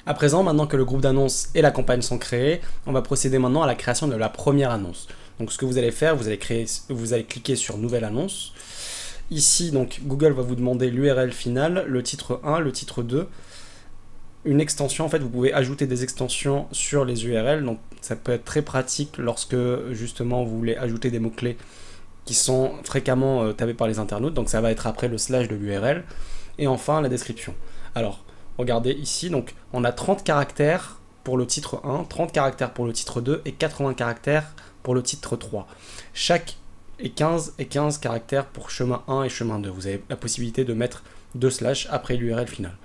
À présent, maintenant que le groupe d'annonces et la campagne sont créés, on va procéder maintenant à la création de la première annonce. Donc ce que vous allez faire, vous allez cliquer sur Nouvelle annonce. Ici, donc, Google va vous demander l'URL finale, le titre 1, le titre 2, une extension. En fait, vous pouvez ajouter des extensions sur les URL, donc ça peut être très pratique lorsque justement vous voulez ajouter des mots-clés qui sont fréquemment tapés par les internautes, donc ça va être après le slash de l'URL. Et enfin, la description. Alors, regardez ici, donc on a 30 caractères pour le titre 1, 30 caractères pour le titre 2 et 80 caractères pour le titre 3. Chaque et 15 caractères pour chemin 1 et chemin 2. Vous avez la possibilité de mettre 2 slash après l'URL finale.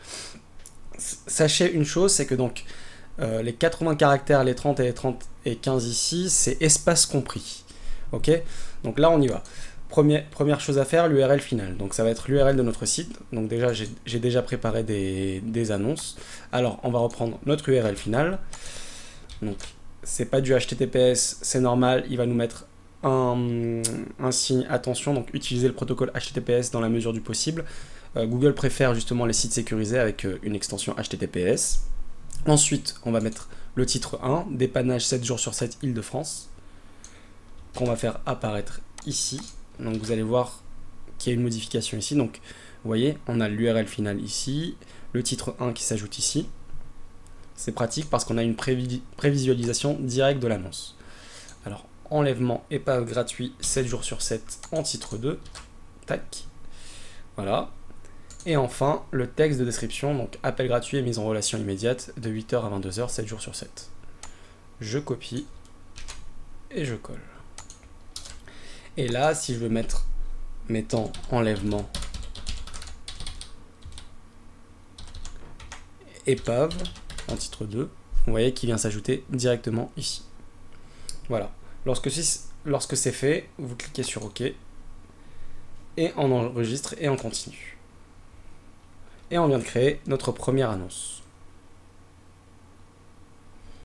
Sachez une chose, c'est que donc les 80 caractères, les 30 et 15 ici, c'est espace compris. Ok? Donc là, on y va. Première chose à faire, l'URL finale. Donc ça va être l'URL de notre site. Donc déjà, j'ai déjà préparé des annonces. Alors, on va reprendre notre URL finale. Donc, c'est pas du HTTPS, c'est normal. Il va nous mettre un signe attention. Donc, utilisez le protocole HTTPS dans la mesure du possible. Google préfère justement les sites sécurisés avec une extension HTTPS. Ensuite, on va mettre le titre 1, dépannage 7 jours sur 7 Île-de-France, qu'on va faire apparaître ici. Donc vous allez voir qu'il y a une modification ici. Donc vous voyez, on a l'URL finale ici, le titre 1 qui s'ajoute ici. C'est pratique parce qu'on a une prévisualisation directe de l'annonce. Alors, enlèvement épave gratuit 7 jours sur 7 en titre 2. Tac. Voilà. Et enfin, le texte de description, donc appel gratuit et mise en relation immédiate de 8h à 22h, 7 jours sur 7. Je copie et je colle. Et là, si je veux mettant enlèvement épave en titre 2, vous voyez qu'il vient s'ajouter directement ici. Voilà. Lorsque c'est fait, vous cliquez sur OK et on enregistre et on continue. Et on vient de créer notre première annonce.